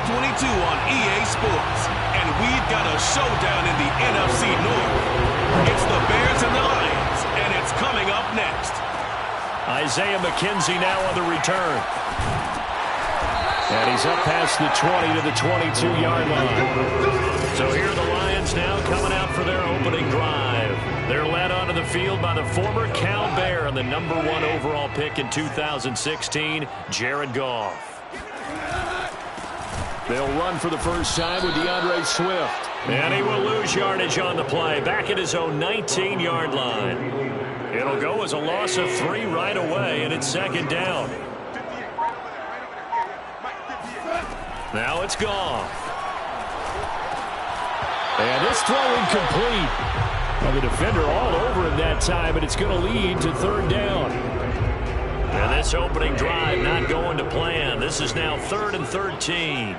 NFL 22 on EA Sports. And we've got a showdown in the NFC North. It's the Bears and the Lions, and it's coming up next. Isaiah McKenzie now on the return. And he's up past the 20 to the 22-yard line. So here are the Lions now coming out for their opening drive. They're led onto the field by the former Cal Bear and the #1 overall pick in 2016, Jared Goff. They'll run for the first time with DeAndre Swift. And he will lose yardage on the play, back at his own 19-yard line. It'll go as a loss of 3 right away, and it's second down. Now it's Goff. And this throw incomplete. Well, the defender all over him that time, but it's going to lead to third down. And this opening drive not going to plan. This is now 3rd and 13.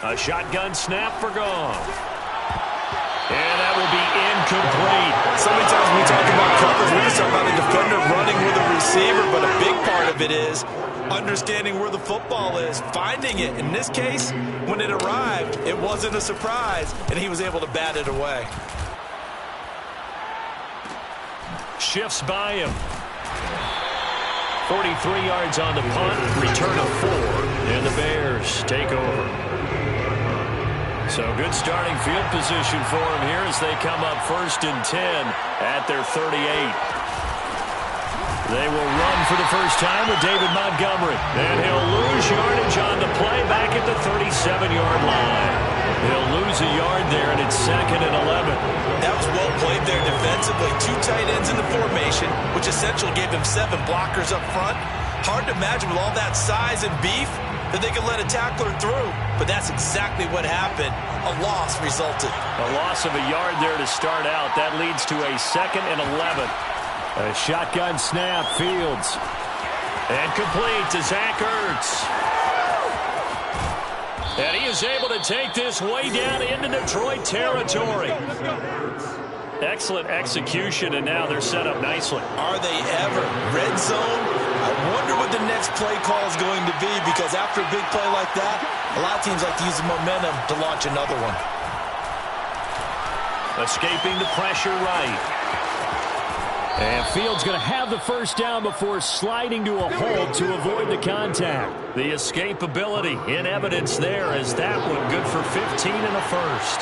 A shotgun snap for Goff. And that will be incomplete. So many times when we talk about coverage, we just talk about the defender running with a receiver, but a big part of it is understanding where the football is, finding it. In this case, when it arrived, it wasn't a surprise, and he was able to bat it away. Shifts by him. 43 yards on the punt, return of 4, and the Bears take over. So good starting field position for him here as they come up 1st and 10 at their 38. They will run for the first time with David Montgomery. And he'll lose yardage on the play back at the 37-yard line. He'll lose a yard there, and it's 2nd and 11. That was well played there defensively. 2 tight ends in the formation, which essentially gave them 7 blockers up front. Hard to imagine with all that size and beef that they could let a tackler through. But that's exactly what happened. A loss resulted. A loss of a yard there to start out. That leads to a 2nd and 11. A shotgun snap, Fields. And complete to Zach Ertz. And he is able to take this way down into Detroit territory. Excellent execution, and now they're set up nicely. Are they ever? Red zone? I wonder what the next play call is going to be, because after a big play like that, a lot of teams like to use the momentum to launch another one. Escaping the pressure right. And Fields going to have the first down before sliding to a halt to avoid the contact. The escapability in evidence there as that one good for 15 and a first.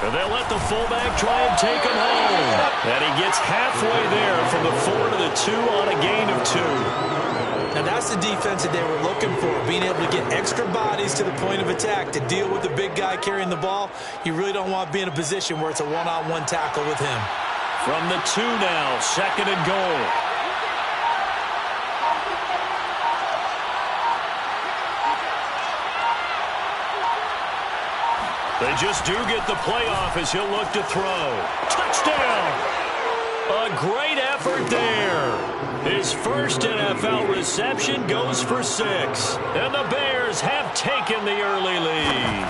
And they'll let the fullback try and take him home. And he gets halfway there from the 4 to the 2 on a gain of 2. And that's the defense that they were looking for, being able to get extra bodies to the point of attack to deal with the big guy carrying the ball. You really don't want to be in a position where it's a one-on-one tackle with him. From the 2 now, 2nd and goal. They just do get the play off as he'll look to throw. Touchdown! A great effort there. His first NFL reception goes for 6. And the Bears have taken the early lead.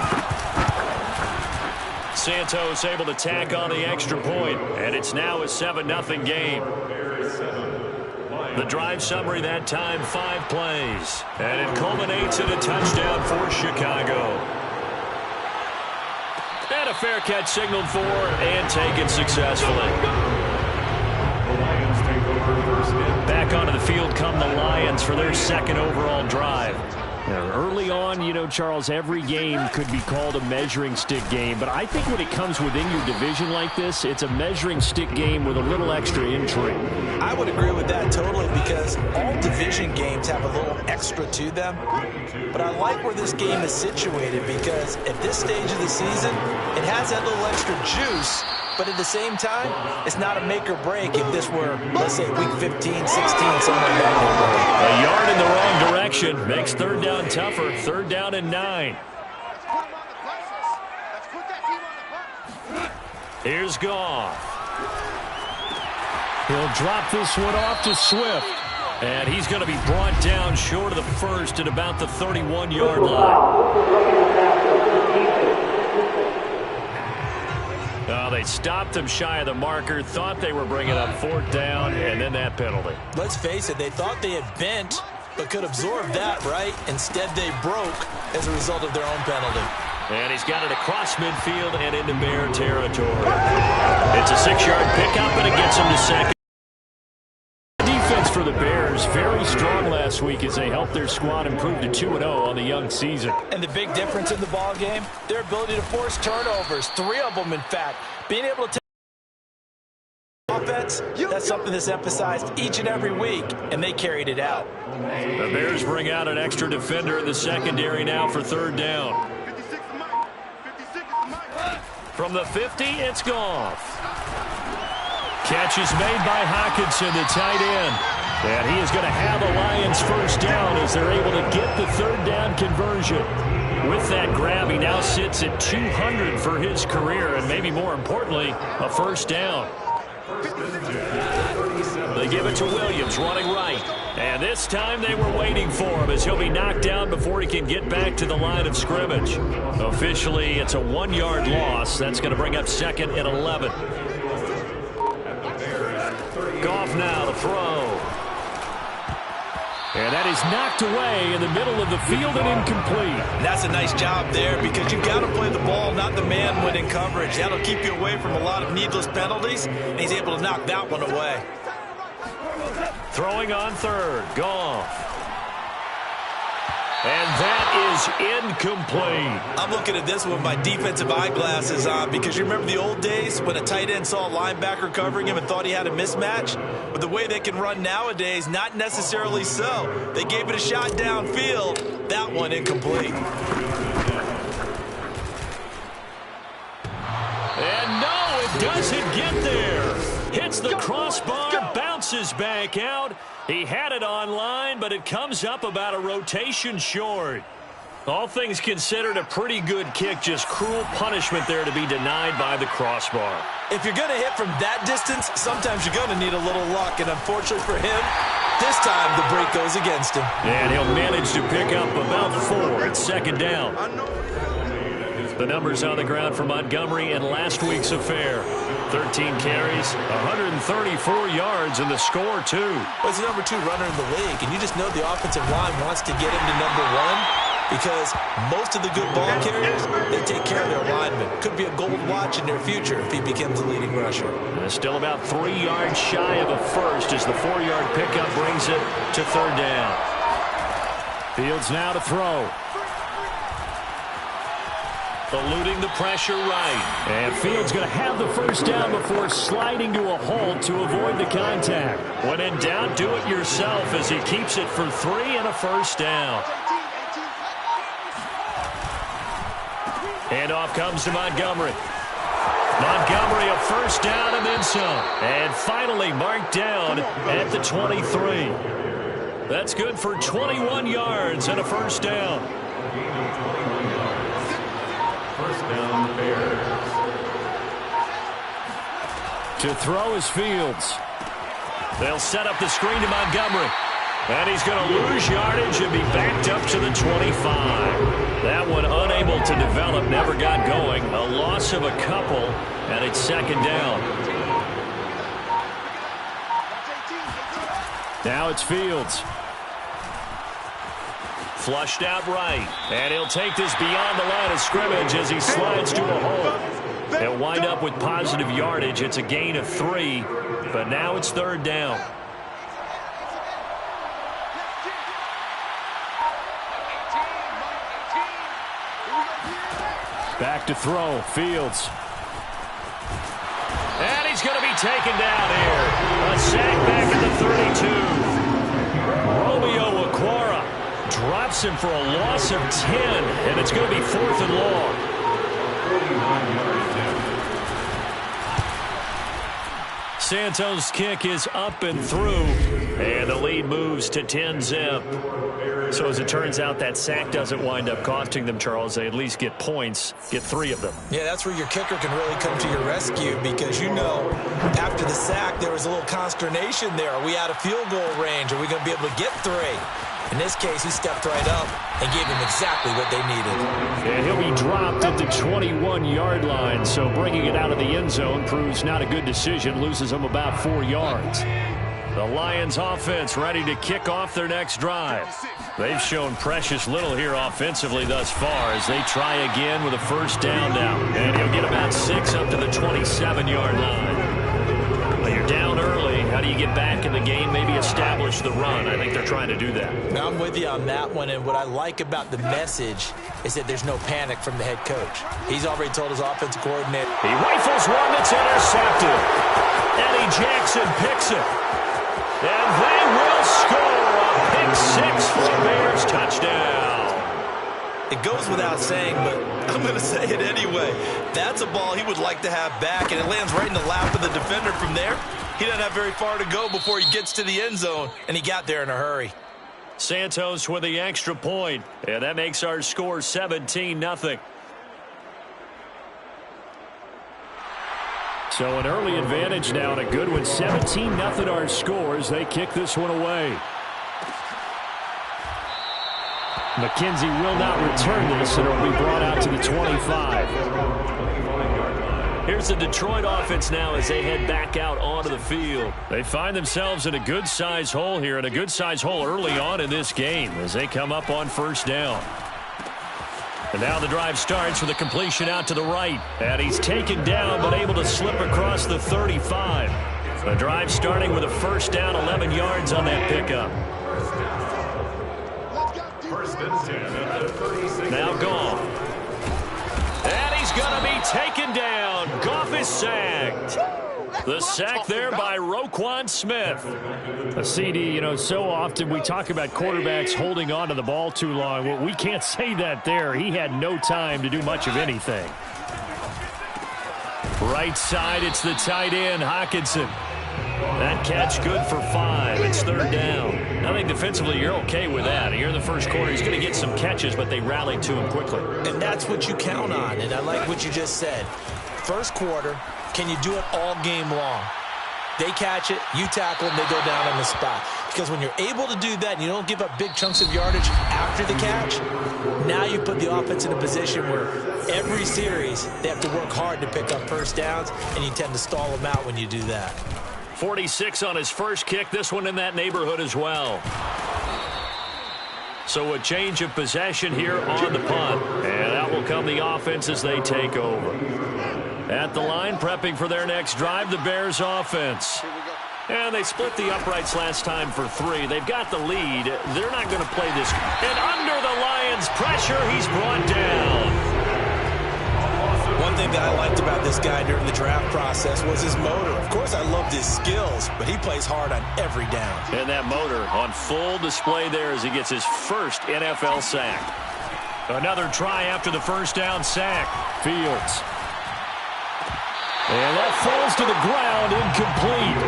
Santos able to tack on the extra point, and it's now a 7-0 game. The drive summary that time, 5 plays. And it culminates in a touchdown for Chicago. And a fair catch signaled for and taken successfully. Back onto the field come the Lions for their 2nd overall drive. Now, early on, you know, Charles, every game could be called a measuring stick game, but I think when it comes within your division like this, it's a measuring stick game with a little extra intrigue. I would agree with that totally, because all division games have a little extra to them. But I like where this game is situated, because at this stage of the season, it has that little extra juice. But at the same time, it's not a make or break if this were, let's say, week 15, 16, somewhere in that. A yard in the wrong direction makes 3rd down tougher. 3rd down and 9. Here's Goff. He'll drop this one off to Swift. And he's going to be brought down short of the first at about the 31-yard line. Well, they stopped them shy of the marker, thought they were bringing up 4th down, and then that penalty. Let's face it, they thought they had bent but could absorb that, right? Instead, they broke as a result of their own penalty. And he's got it across midfield and into Bear territory. It's a 6-yard pickup, and it gets him to second. Defense for the Bears, very strong last week as they helped their squad improve to 2-0 on the young season. And the big difference in the ball game, their ability to force turnovers, 3 of them, in fact. Being able to take offense, that's something that's emphasized each and every week, and they carried it out. The Bears bring out an extra defender in the secondary now for 3rd down. From the 50, it's Goff. Catch is made by Hockenson, the tight end. And he is going to have a Lions 1st down as they're able to get the 3rd down conversion. With that grab, he now sits at 200 for his career, and maybe more importantly, a 1st down. They give it to Williams, running right. And this time they were waiting for him as he'll be knocked down before he can get back to the line of scrimmage. Officially, it's a 1-yard loss. That's going to bring up 2nd and 11. Goff now to throw. And that is knocked away in the middle of the field and incomplete. That's a nice job there because you've got to play the ball, not the man when in coverage. That'll keep you away from a lot of needless penalties, and he's able to knock that one away. Throwing on 3rd, Goff. And that is incomplete. I'm looking at this with my defensive eyeglasses on because you remember the old days when a tight end saw a linebacker covering him and thought he had a mismatch? But the way they can run nowadays, not necessarily so. They gave it a shot downfield. That one incomplete. And no, it doesn't get there. Hits the crossbar, bounces back out. He had it on line, but it comes up about a rotation short. All things considered, a pretty good kick, just cruel punishment there to be denied by the crossbar. If you're going to hit from that distance, sometimes you're going to need a little luck, and unfortunately for him, this time the break goes against him. And he'll manage to pick up about 4 at 2nd down. The numbers on the ground for Montgomery in last week's affair. 13 carries, 134 yards, and the score, too. Well, he's the number 2 runner in the league, and you just know the offensive line wants to get him to number 1 because most of the good ball carriers, they take care of their linemen. Could be a gold watch in their future if he becomes the leading rusher. Still about 3 yards shy of a first as the 4-yard pickup brings it to 3rd down. Fields now to throw. Eluding the pressure right. And Fields going to have the 1st down before sliding to a halt to avoid the contact. When in doubt, do it yourself as he keeps it for 3 and a 1st down. Handoff comes to Montgomery. Montgomery a 1st down and then some. And finally marked down at the 23. That's good for 21 yards and a 1st down. To throw is Fields. They'll set up the screen to Montgomery. And he's going to lose yardage and be backed up to the 25. That one unable to develop, never got going. A loss of a couple, and it's 2nd down. Now it's Fields. Flushed out right. And he'll take this beyond the line of scrimmage as he slides to a hole. They'll wind up with positive yardage. It's a gain of 3, but now it's 3rd down. Back to throw, Fields. And he's going to be taken down here. A sack back at the 32. Romeo Okwara drops him for a loss of 10, and it's going to be 4th and long. Santos' kick is up and through, and the lead moves to 10-zip. So as it turns out, that sack doesn't wind up costing them, Charles. They at least get points, get 3 of them. Yeah, that's where your kicker can really come to your rescue because, you know, after the sack, there was a little consternation there. Are we out of field goal range? Are we going to be able to get 3? In this case, he stepped right up and gave them exactly what they needed. And he'll be dropped at the 21-yard line, so bringing it out of the end zone proves not a good decision, loses them about 4 yards. The Lions offense ready to kick off their next drive. They've shown precious little here offensively thus far as they try again with a first down now. And he'll get about 6 up to the 27-yard line. Well, you're down early. How do you get back in the game? Maybe establish the run. I think they're trying to do that. I'm with you on that one, and what I like about the message is that there's no panic from the head coach. He's already told his offensive coordinator. He rifles one that's intercepted. Eddie Jackson picks it. And they will score a pick 6 for a Bears touchdown. It goes without saying, but I'm going to say it anyway. That's a ball he would like to have back, and it lands right in the lap of the defender from there. He doesn't have very far to go before he gets to the end zone, and he got there in a hurry. Santos with the extra point, and that makes our score 17-0. So an early advantage now and a good one. 17-0 our scores. They kick this one away. McKenzie will not return this, and it'll be brought out to the 25. Here's the Detroit offense now as they head back out onto the field. They find themselves in a good-size hole here, and a good-size hole early on in this game as they come up on first down. And now the drive starts with a completion out to the right. And he's taken down but able to slip across the 35. The drive starting with a first down, 11 yards on that pickup. Now Goff. And he's going to be taken down. Goff is sacked. The sack there by Roquan Smith. A CD, you know, so often we talk about quarterbacks holding on to the ball too long. Well, we can't say that there. He had no time to do much of anything. Right side, it's the tight end, Hockenson. That catch good for 5. It's third down. I think defensively you're okay with that. Here in the first quarter, he's going to get some catches, but they rallied to him quickly. And that's what you count on, and I like what you just said. First quarter, can you do it all game long? They catch it, you tackle them, they go down on the spot. Because when you're able to do that and you don't give up big chunks of yardage after the catch, now you put the offense in a position where every series they have to work hard to pick up first downs, and you tend to stall them out when you do that. 46 on his first kick, this one in that neighborhood as well. So a change of possession here on the punt. And out will come the offense as they take over. At the line, prepping for their next drive, the Bears offense. And they split the uprights last time for 3. They've got the lead. They're not going to play this. And under the Lions' pressure, he's brought down. One thing that I liked about this guy during the draft process was his motor. Of course, I loved his skills, but he plays hard on every down. And that motor on full display there as he gets his first NFL sack. Another try after the first down sack. Fields. And that falls to the ground, incomplete.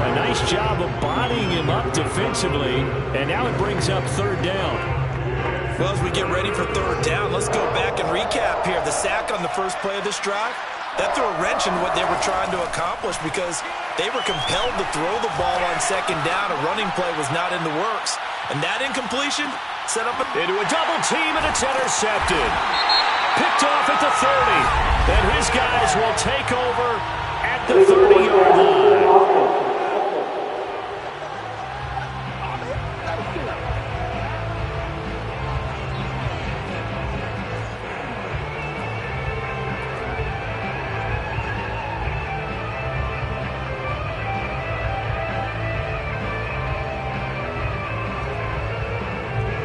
A nice job of bodying him up defensively, and now it brings up third down. Well, as we get ready for third down, let's go back and recap here. The sack on the first play of this drive, that threw a wrench in what they were trying to accomplish because they were compelled to throw the ball on second down. A running play was not in the works. And that incompletion set up into a double team, and it's intercepted. Picked off at the 30. And his guys will take over at the 30-yard line.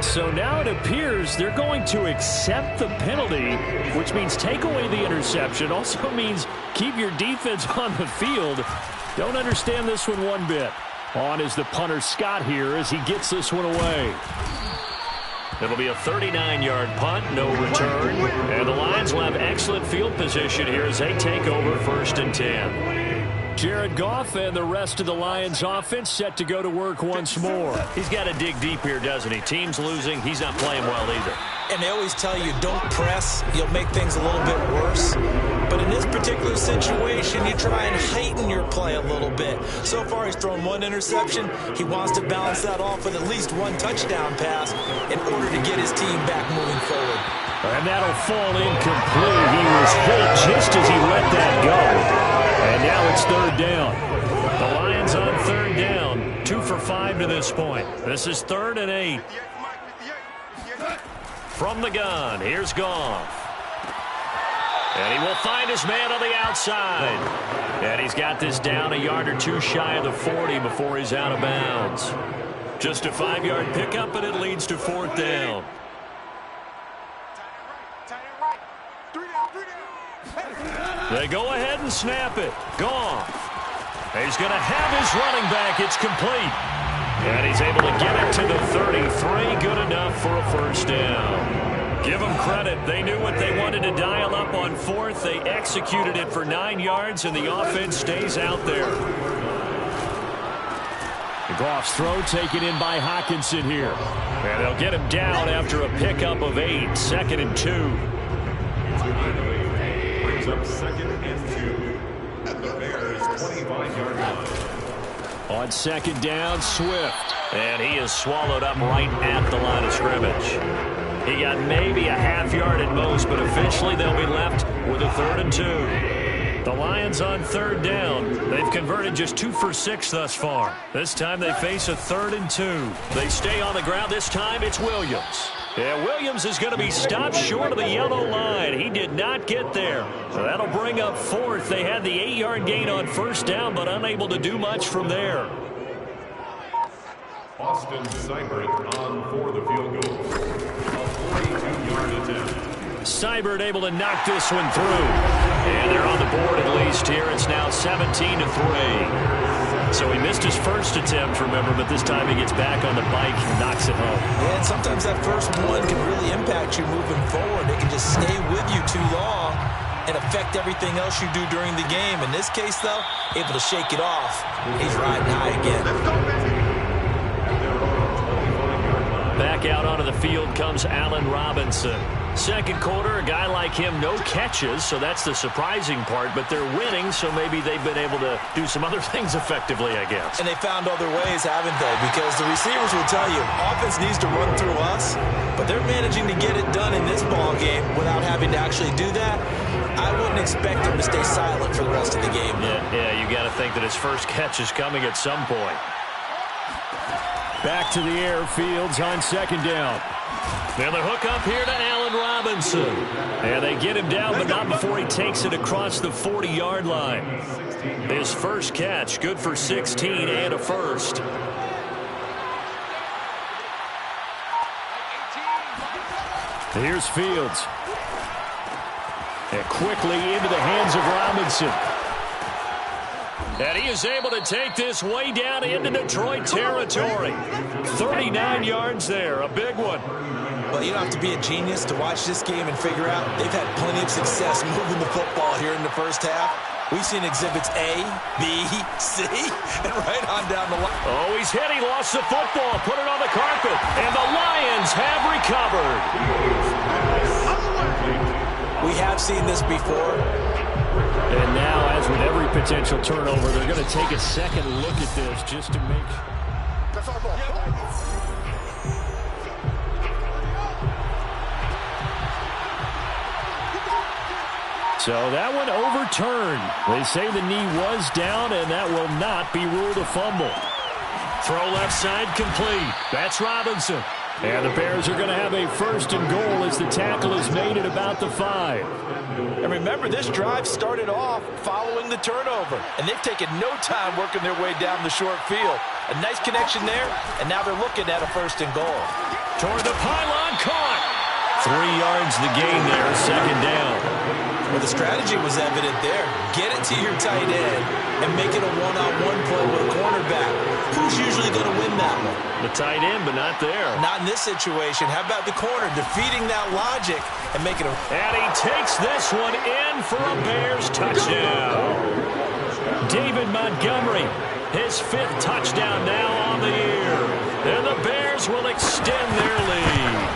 So now it appears they're going to accept the penalty, which means take away the interception. Also means keep your defense on the field. Don't understand this one bit. On is the punter Scott here as he gets this one away. It'll be a 39-yard punt, no return. And the Lions will have excellent field position here as they take over first and 10. Jared Goff and the rest of the Lions offense set to go to work once more. He's got to dig deep here, doesn't he? Team's losing. He's not playing well either. And they always tell you, don't press. You'll make things a little bit worse. But in this particular situation, you try and heighten your play a little bit. So far, he's thrown one interception. He wants to balance that off with at least one touchdown pass in order to get his team back moving forward. And that'll fall incomplete. He was hit just as he let that go. And now it's third down. The Lions on third down. 2 for 5 to this point. This is 3rd and 8. From the gun, here's Goff. And he will find his man on the outside. And he's got this down a yard or two shy of the 40 before he's out of bounds. Just a 5-yard pickup, and it leads to 4th down. They go ahead and snap it. Goff. He's going to have his running back. It's complete. And he's able to get it to the 33. Good enough for a first down. Give them credit. They knew what they wanted to dial up on 4th. They executed it for 9 yards, and the offense stays out there. Goff's throw taken in by Hockenson here. And they'll get him down after a pickup of 8. 2nd and 2. Brings up 2nd and 2 at the Bears' 25-yard line. On 2nd down, Swift. And he is swallowed up right at the line of scrimmage. He got maybe a half yard at most, but eventually they'll be left with a 3rd and 2. The Lions on 3rd down. They've converted just 2 for 6 thus far. This time they face a 3rd and 2. They stay on the ground. This time it's Williams. Yeah, Williams is going to be stopped short of the yellow line. He did not get there. So that'll bring up 4th. They had the 8-yard gain on 1st down, but unable to do much from there. Austin Seibert on for the field goal. A 42-yard attempt. Seibert able to knock this one through. And they're on the board at least here. It's now 17-3. So he missed his first attempt, remember, but this time he gets back on the bike and knocks it home. Yeah, and sometimes that first one can really impact you moving forward. It can just stay with you too long and affect everything else you do during the game. In this case, though, able to shake it off. He's riding high again. Back out onto the field comes Allen Robinson. Second quarter, a guy like him, no catches, so that's the surprising part, but they're winning, so maybe they've been able to do some other things effectively, I guess. And they found other ways, haven't they? Because the receivers will tell you, offense needs to run through us, but they're managing to get it done in this ball game without having to actually do that. I wouldn't expect him to stay silent for the rest of the game. Yeah, you got to think that his first catch is coming at some point. Back to the air, Fields on 2nd down. Now the hook up here to Allen Robinson. And they get him down, but not before he takes it across the 40-yard line. His first catch, good for 16 and a first. Here's Fields. And quickly into the hands of Robinson. And he is able to take this way down into Detroit territory. 39 yards there, a big one. Well, you don't have to be a genius to watch this game and figure out they've had plenty of success moving the football here in the first half. We've seen exhibits A, B, C, and right on down the line. Oh, he's hit. He lost the football. Put it on the carpet. And the Lions have recovered. We have seen this before. And now, as with every potential turnover, they're going to take a second look at this just to make sure. So that one overturned. They say the knee was down, and that will not be ruled a fumble. Throw left side complete. That's Robinson. And the Bears are going to have a 1st and goal as the tackle is made at about the 5. And remember, this drive started off following the turnover, and they've taken no time working their way down the short field. A nice connection there, and now they're looking at a 1st and goal. Toward the pylon, caught. 3 yards the gain there, 2nd down. Well, the strategy was evident there. Get it to your tight end and make it a one-on-one play with a cornerback. Who's usually going to win that one? The tight end, but not there. Not in this situation. How about the corner defeating that logic and making a... And he takes this one in for a Bears touchdown. David Montgomery, his 5th touchdown now on the year. And the Bears will extend their lead.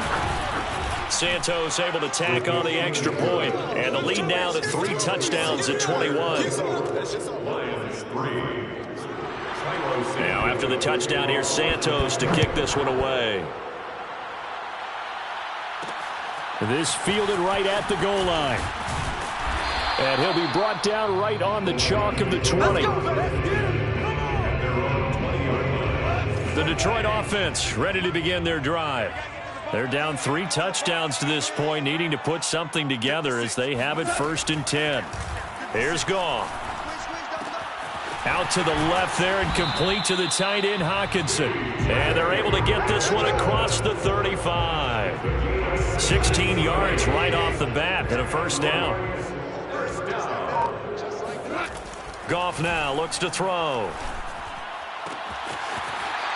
Santos able to tack on the extra point, and the lead now to 3 touchdowns at 21. Now after the touchdown, here's Santos to kick this one away. This fielded right at the goal line. And he'll be brought down right on the chalk of the 20. The Detroit offense ready to begin their drive. They're down 3 touchdowns to this point, needing to put something together as they have it 1st and 10. Here's Goff. Out to the left there and complete to the tight end, Hockenson. And they're able to get this one across the 35. 16 yards right off the bat and a 1st down. Goff now looks to throw.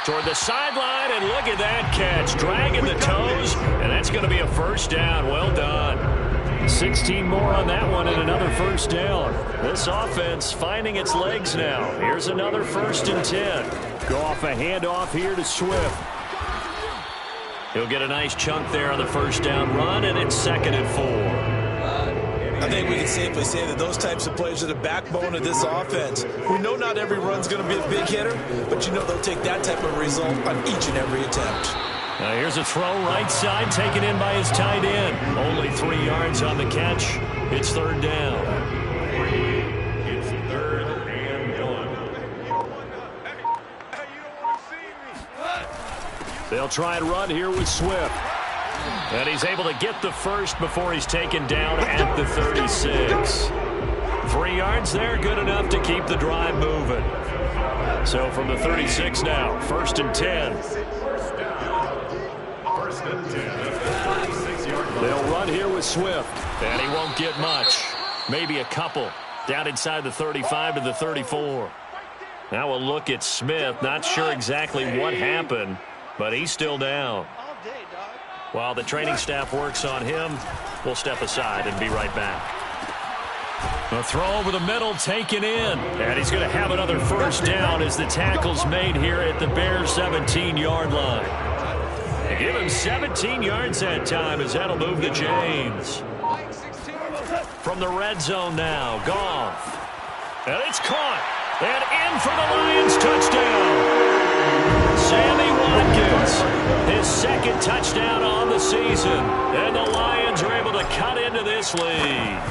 Toward the sideline, and look at that catch. Dragging the toes, and that's going to be a 1st down. Well done. 16 more on that one and another 1st down. This offense finding its legs now. Here's another 1st and 10. Goff a handoff here to Swift. He'll get a nice chunk there on the 1st down run, and it's 2nd and 4. I think we can safely say that those types of plays are the backbone of this offense. We know not every run's going to be a big hitter, but you know they'll take that type of result on each and every attempt. Now here's a throw right side taken in by his tight end. Only 3 yards on the catch. It's 3rd down. It's 3rd and 1. They'll try and run here with Swift. And he's able to get the first before he's taken down at the 36. 3 yards there, good enough to keep the drive moving. So from the 36 now, 1st and 10. They'll run here with Swift. And he won't get much. Maybe a couple. Down inside the 35 to the 34. Now we'll look at Smith. Not sure exactly what happened, but he's still down. While the training staff works on him, we'll step aside and be right back. A throw over the middle taken in. And he's going to have another 1st down as the tackle's made here at the Bears' 17-yard line. They give him 17 yards that time as that'll move the chains. From the red zone now, Goff. And it's caught. And in for the Lions touchdown. Sammy Watkins, his 2nd touchdown on the season. And the Lions are able to cut into this lead.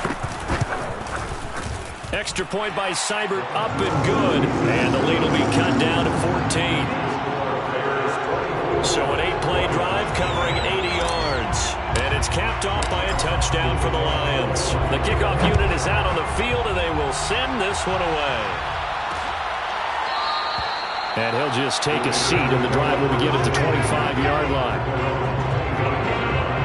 Extra point by Seibert up and good. And the lead will be cut down to 14. So an 8-play drive covering 80 yards. And it's capped off by a touchdown for the Lions. The kickoff unit is out on the field, and they will send this one away. And he'll just take a seat, and the drive will begin at the 25-yard line.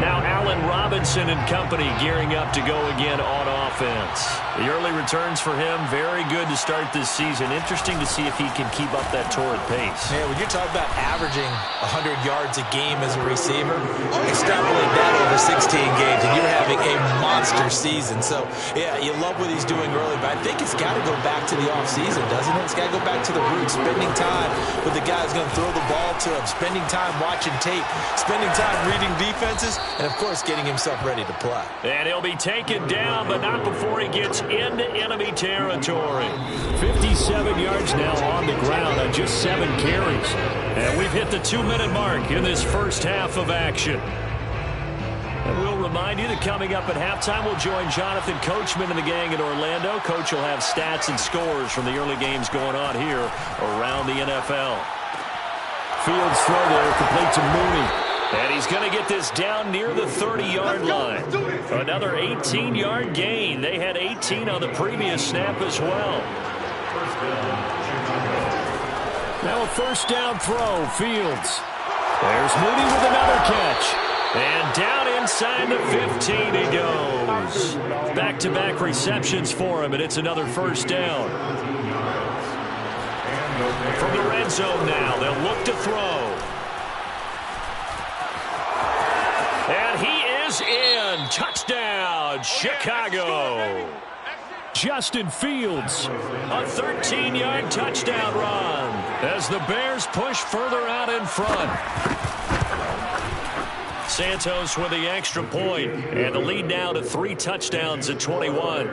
Now Allen Robinson and company gearing up to go again on offense. The early returns for him, very good to start this season. Interesting to see if he can keep up that torrid pace. Yeah, when you're talking about averaging 100 yards a game as a receiver, extrapolate that over 16 games, and you're having a monster season. So, yeah, you love what he's doing early, but I think it's got to go back to the offseason, doesn't it? It's got to go back to the roots, spending time with the guy who's going to throw the ball to him, spending time watching tape, spending time reading defenses, and, of course, getting himself ready to play. And he'll be taken down, but not before he gets into enemy territory. 57 yards now on the ground on just 7 carries. And we've hit the 2-minute mark in this first half of action. And we'll remind you that coming up at halftime, we'll join Jonathan Coachman and the gang in Orlando. Coach will have stats and scores from the early games going on here around the NFL. Fields throw there, complete to Mooney. And he's going to get this down near the 30-yard line. Another 18-yard gain. They had 18 on the previous snap as well. Now a 1st down throw, Fields. There's Mooney with another catch. And down inside the 15 he goes. Back-to-back receptions for him, and it's another 1st down. From the red zone now, they'll look to throw. And he is in. Touchdown, Chicago. Justin Fields. A 13-yard touchdown run as the Bears push further out in front. Santos with the extra point, and the lead now to 3 touchdowns at 21.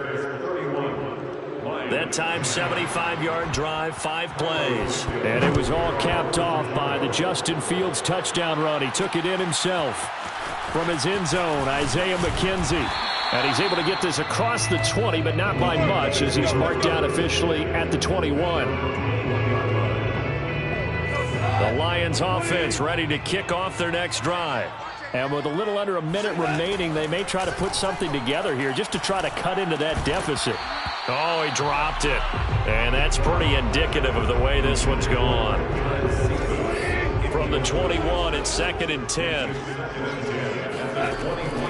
That time, 75-yard drive, 5 plays. And it was all capped off by the Justin Fields touchdown run. He took it in himself from his end zone, Isaiah McKenzie. And he's able to get this across the 20, but not by much, as he's marked down officially at the 21. The Lions offense ready to kick off their next drive. And with a little under a minute remaining, they may try to put something together here just to try to cut into that deficit. Oh, he dropped it. And that's pretty indicative of the way this one's gone. From the 21, it's 2nd and 10.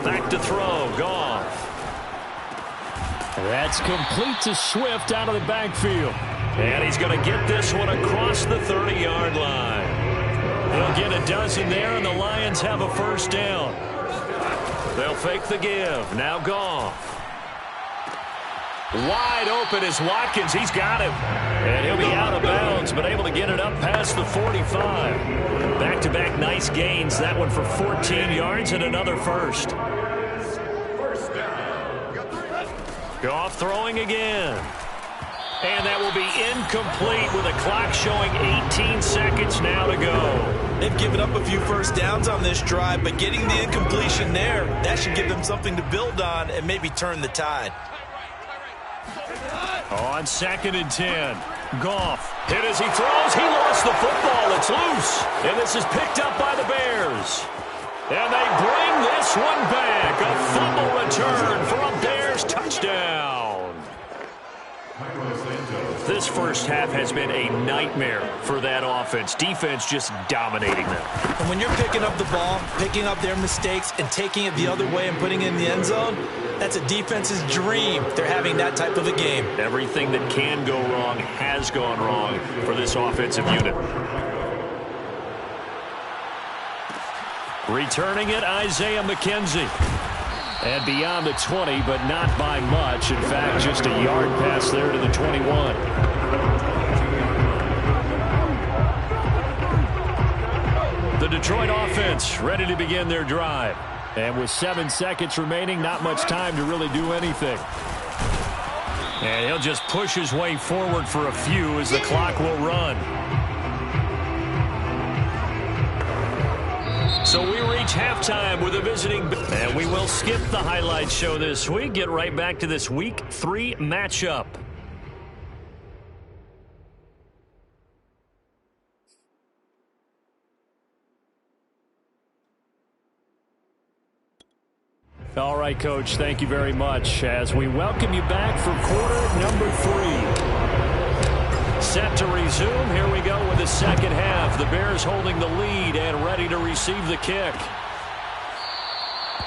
Back to throw, Goff. That's complete to Swift out of the backfield. And he's going to get this one across the 30-yard line. He'll get a dozen there, and the Lions have a first down. They'll fake the give. Now Goff. Wide open is Watkins. He's got him. And he'll be out of bounds, but able to get it up past the 45. Back-to-back nice gains. That one for 14 yards and another first. Goff throwing again. And that will be incomplete with a clock showing 18 seconds now to go. They've given up a few first downs on this drive, but getting the incompletion there, that should give them something to build on and maybe turn the tide. On 2nd and 10, Goff hit as he throws. He lost the football. It's loose. And this is picked up by the Bears. And they bring this one back. A fumble return for a Bears touchdown. This first half has been a nightmare for that offense. Defense just dominating them. And when you're picking up the ball, picking up their mistakes, and taking it the other way and putting it in the end zone, that's a defense's dream. They're having that type of a game. Everything that can go wrong has gone wrong for this offensive unit. Returning it, Isaiah McKenzie. And beyond the 20, but not by much. In fact, just a yard pass there to the 21. The Detroit offense ready to begin their drive. And with 7 seconds remaining, not much time to really do anything. And he'll just push his way forward for a few as the clock will run. So we reach halftime with a visiting. And we will skip the highlight show this week. Get right back to this Week 3 matchup. All right, Coach, thank you very much as we welcome you back for quarter number 3. Set to resume. Here we go with the second half. The Bears holding the lead and ready to receive the kick.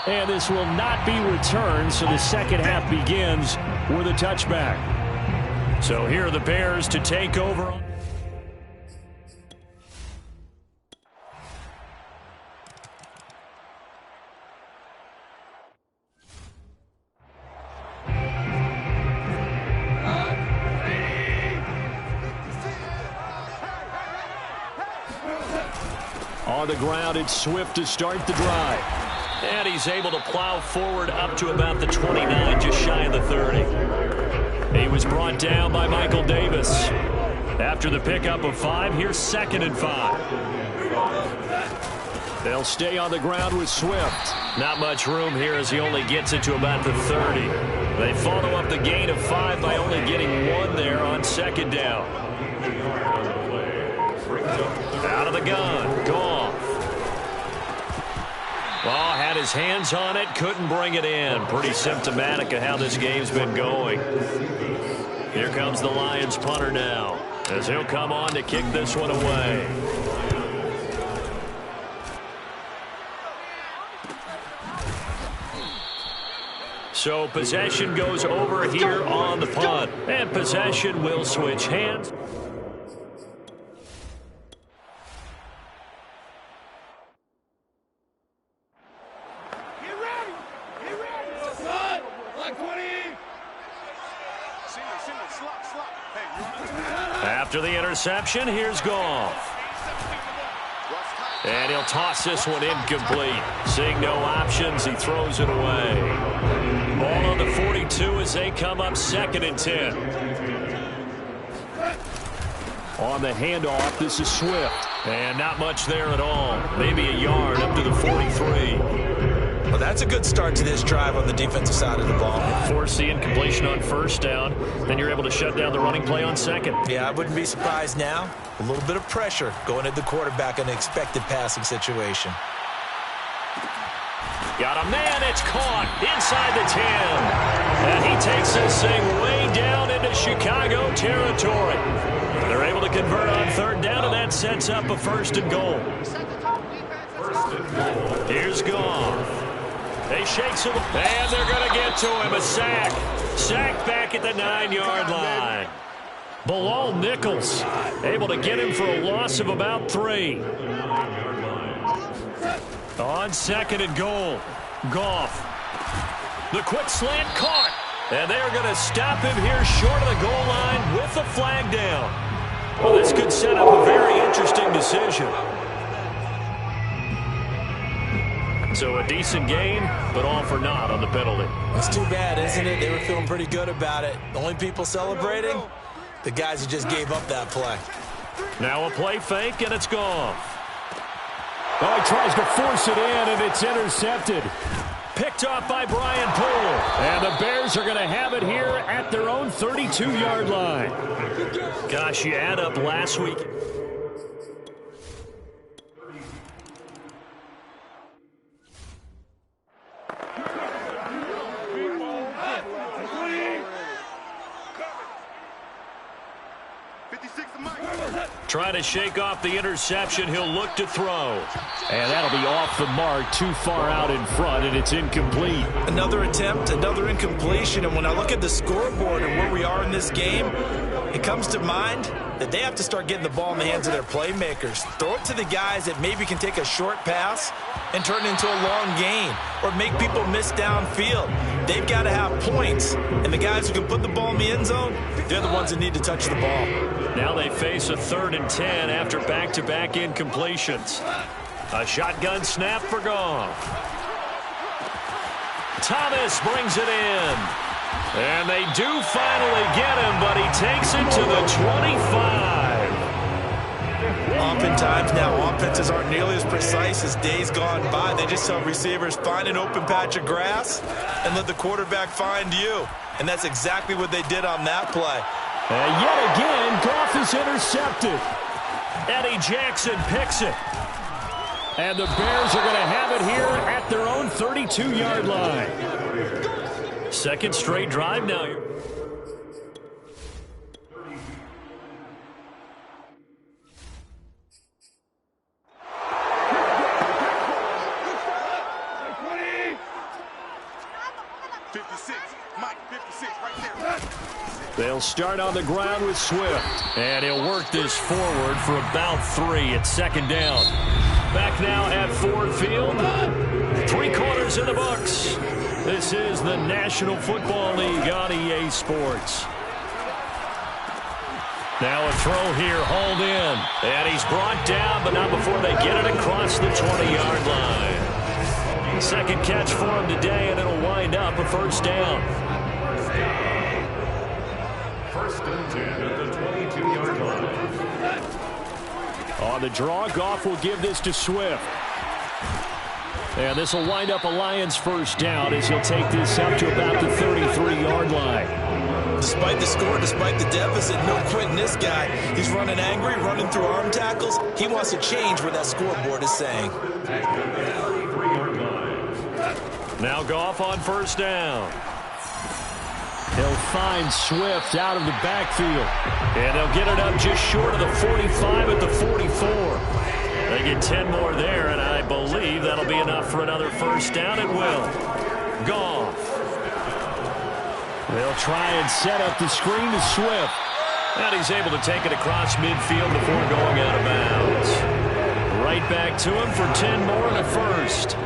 And this will not be returned, so the second half begins with a touchback. So here are the Bears to take over. On the ground, it's Swift to start the drive. And he's able to plow forward up to about the 29, just shy of the 30. He was brought down by Michael Davis. After the pickup of 5, here's 2nd and 5. They'll stay on the ground with Swift. Not much room here as he only gets it to about the 30. They follow up the gain of 5 by only getting 1 there on 2nd down. Out of the gun, Goff. Oh, had his hands on it, couldn't bring it in. Pretty symptomatic of how this game's been going. Here comes the Lions punter now, as he'll come on to kick this one away. So possession goes over here on the punt, and possession will switch hands. After the interception, here's Goff. And he'll toss this one incomplete. Seeing no options, he throws it away. Ball on the 42 as they come up 2nd and 10. On the handoff, this is Swift. And not much there at all. Maybe a yard up to the 43. Well, that's a good start to this drive on the defensive side of the ball. Force the incompletion on 1st down. Then you're able to shut down the running play on 2nd. Yeah, I wouldn't be surprised now. A little bit of pressure going at the quarterback in an expected passing situation. Got a man, it's caught inside the 10. And he takes this thing way down into Chicago territory. They're able to convert on 3rd down, and that sets up a 1st and goal. Here's Goff. He shakes him, and they're going to get to him. A sack. Sack back at the 9-yard line. Bilal Nichols able to get him for a loss of about 3. On 2nd and goal, Goff. The quick slant caught. And they're going to stop him here short of the goal line with the flag down. Well, this could set up a very interesting decision. So a decent game, but all for naught on the penalty. That's too bad, isn't it? They were feeling pretty good about it. The only people celebrating, the guys who just gave up that play. Now a play fake, and it's gone. Oh, he tries to force it in, and it's intercepted. Picked off by Brian Poole. And the Bears are going to have it here at their own 32-yard line. Gosh, you add up last week. Trying to shake off the interception. He'll look to throw. And that'll be off the mark, too far out in front, and it's incomplete. Another attempt, another incompletion, and when I look at the scoreboard and where we are in this game, it comes to mind that they have to start getting the ball in the hands of their playmakers. Throw it to the guys that maybe can take a short pass and turn it into a long gain or make people miss downfield. They've got to have points, and the guys who can put the ball in the end zone, they're the ones that need to touch the ball. Now they face a 3rd and 10 after back-to-back incompletions. A shotgun snap for Goff. Thomas brings it in. And they do finally get him, but he takes it to the 25. Oftentimes now, offenses aren't nearly as precise as days gone by. They just tell receivers, find an open patch of grass and let the quarterback find you. And that's exactly what they did on that play. And yet again, Goff is intercepted. Eddie Jackson picks it. And the Bears are going to have it here at their own 32-yard line. 2nd straight drive now. They'll start on the ground with Swift. And he'll work this forward for about 3 at 2nd down. Back now at Ford Field. 3 quarters in the books. This is the National Football League on EA Sports. Now a throw here, hauled in. And he's brought down, but not before they get it across the 20-yard line. 2nd catch for him today, and it'll wind up a 1st down. 1st and 10 at the 22-yard line. On the draw, Goff will give this to Swift. And this will wind up a Lions 1st down as he'll take this up to about the 33-yard line. Despite the score, despite the deficit, no quitting this guy. He's running angry, running through arm tackles. He wants to change what that scoreboard is saying. Now Goff on 1st down. He'll find Swift out of the backfield. And they'll get it up just short of the 45 at the 44. They get 10 more there, and I believe that'll be enough for another 1st down. It will. Goff. They'll try and set up the screen to Swift. And he's able to take it across midfield before going out of bounds. Right back to him for 10 more and a 1st.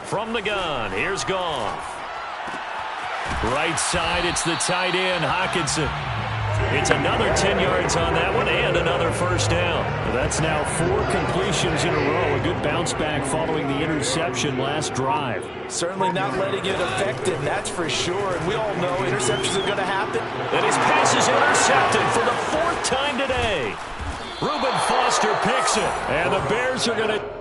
From the gun, here's Goff. Right side, it's the tight end, Hockenson. It's another 10 yards on that one and another first down. Well, that's now 4 completions in a row. A good bounce back following the interception last drive. Certainly not letting it affect him, that's for sure. And we all know interceptions are going to happen. And his pass is intercepted for the 4th time today. Reuben Foster picks it. And the Bears are going to...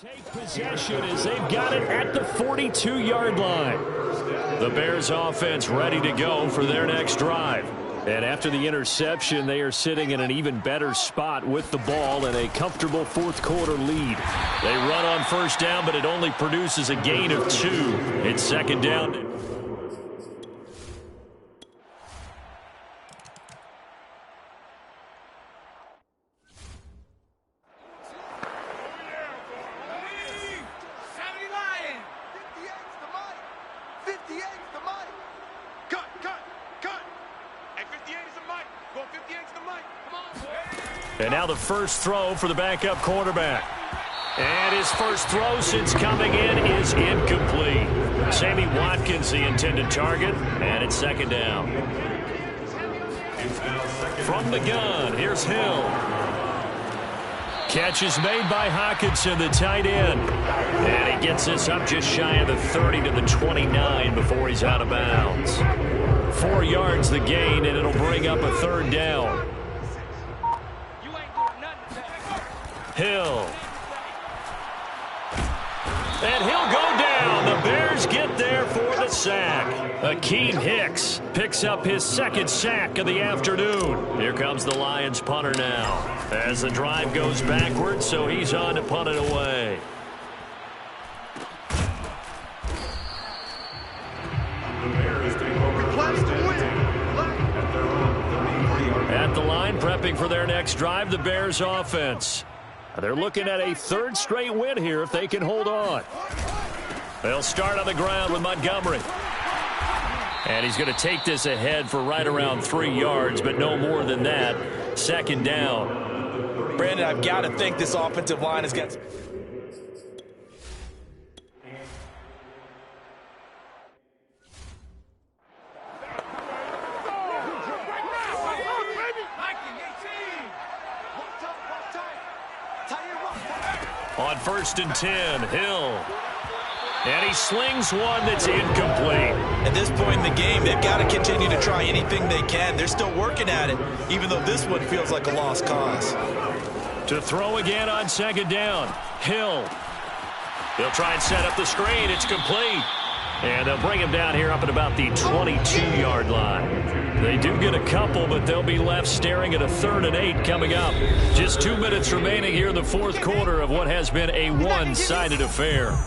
take possession as they've got it at the 42-yard line. The Bears offense ready to go for their next drive. And after the interception, they are sitting in an even better spot with the ball and a comfortable fourth-quarter lead. They run on first down, but it only produces a gain of 2. It's second down. And now the first throw for the backup quarterback. And his first throw since coming in is incomplete. Sammy Watkins, the intended target, and it's second down. From the gun, here's Hill. Catch is made by Hockenson, the tight end. And he gets this up just shy of the 30 to the 29 before he's out of bounds. 4 yards the gain, and it'll bring up a third down. Hill. And he'll go down. The Bears get there for the sack. Akeem Hicks picks up his second sack of the afternoon. Here comes the Lions punter now. As the drive goes backwards, so he's on to punt it away. At the line, prepping for their next drive, the Bears offense. They're looking at a 3rd straight win here if they can hold on. They'll start on the ground with Montgomery. And he's going to take this ahead for right around 3 yards, but no more than that. Second down. Brandon, I've got to think this offensive line has got... On 1st and 10, Hill. And he slings one that's incomplete. At this point in the game, they've got to continue to try anything they can. They're still working at it, even though this one feels like a lost cause. To throw again on second down, Hill. They'll try and set up the screen. It's complete. And they'll bring him down here up at about the 22-yard line. They do get a couple, but they'll be left staring at a 3rd and 8 coming up. Just 2 minutes remaining here in the 4th quarter of what has been a one-sided affair.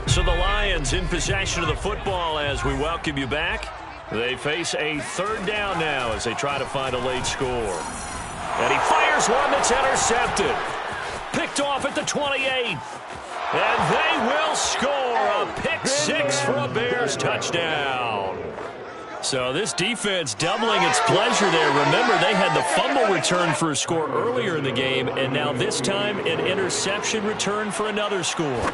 So the Lions in possession of the football as we welcome you back. They face a 3rd down now as they try to find a late score. And he fires one that's intercepted. Picked off at the 28. And they will score a pick 6 for a Bears touchdown. So this defense doubling its pleasure there. Remember, they had the fumble return for a score earlier in the game, and now this time an interception return for another score.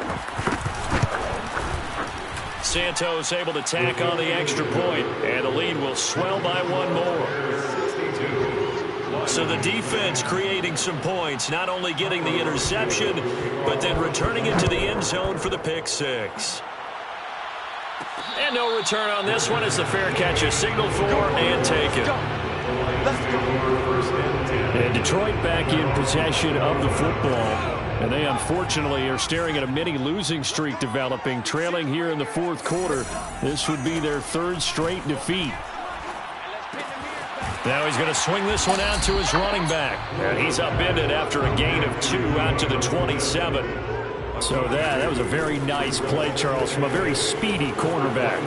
Santos able to tack on the extra point, and the lead will swell by 1 more. So the defense creating some points, not only getting the interception, but then returning it to the end zone for the pick 6. And no return on this one as the fair catch is signaled for and taken. And Detroit back in possession of the football. And they unfortunately are staring at a mini losing streak developing, trailing here in the 4th quarter. This would be their 3rd straight defeat. Now he's going to swing this one out to his running back. And he's upended after a gain of 2 out to the 27. So that was a very nice play, Charles, from a very speedy cornerback.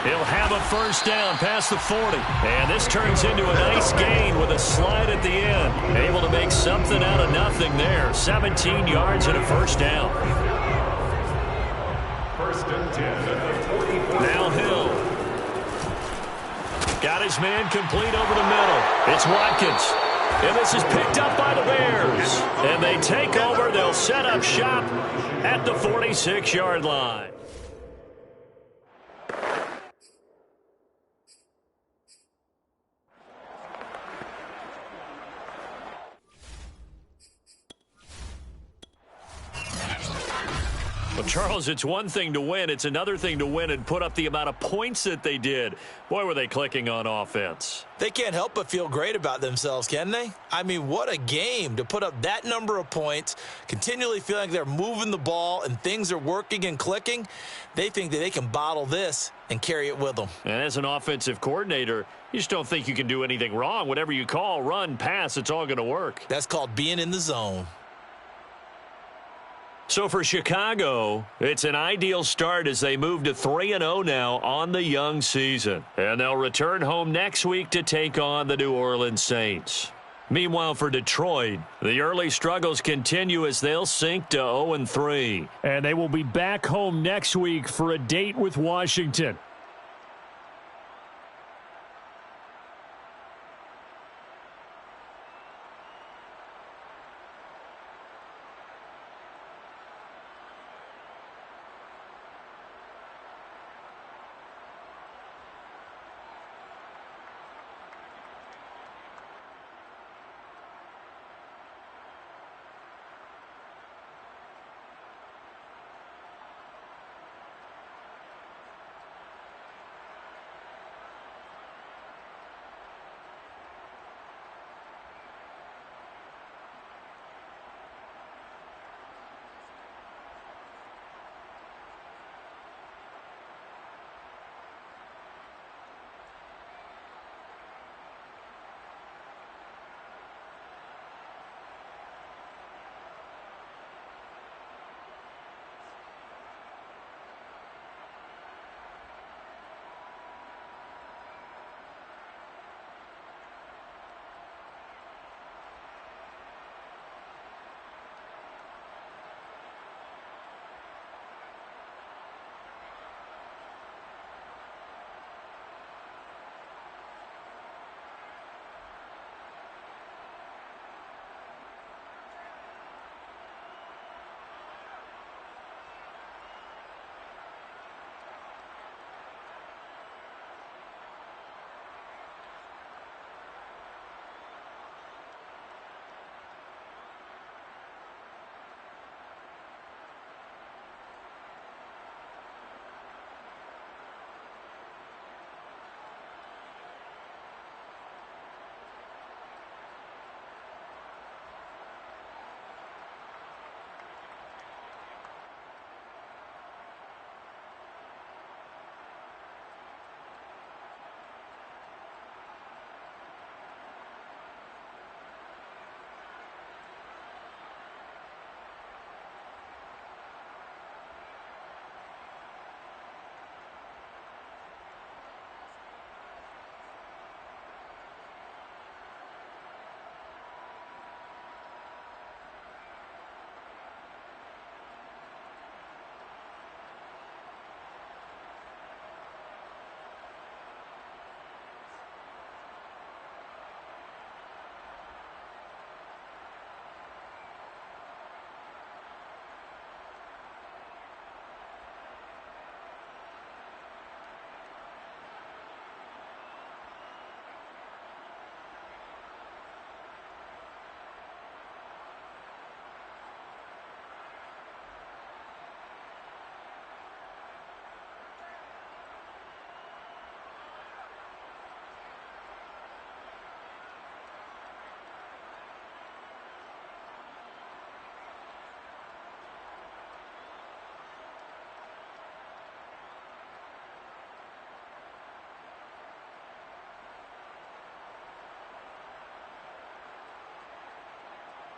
He'll have a first down past the 40. And this turns into a nice gain with a slide at the end. Able to make something out of nothing there. 17 yards and a first down. 1st and 10 at the 44. Now Hill. Got his man complete over the middle. It's Watkins. And this is picked up by the Bears. And they take over. They'll set up shop at the 46-yard line. Well, Charles, it's one thing to win. It's another thing to win and put up the amount of points that they did. Boy, were they clicking on offense. They can't help but feel great about themselves, can they? I mean, what a game to put up that number of points, continually feeling like they're moving the ball and things are working and clicking. They think that they can bottle this and carry it with them. And as an offensive coordinator, you just don't think you can do anything wrong. Whatever you call, run, pass, it's all going to work. That's called being in the zone. So for Chicago, it's an ideal start as they move to 3-0 now on the young season. And they'll return home next week to take on the New Orleans Saints. Meanwhile, for Detroit, the early struggles continue as they'll sink to 0-3. And they will be back home next week for a date with Washington.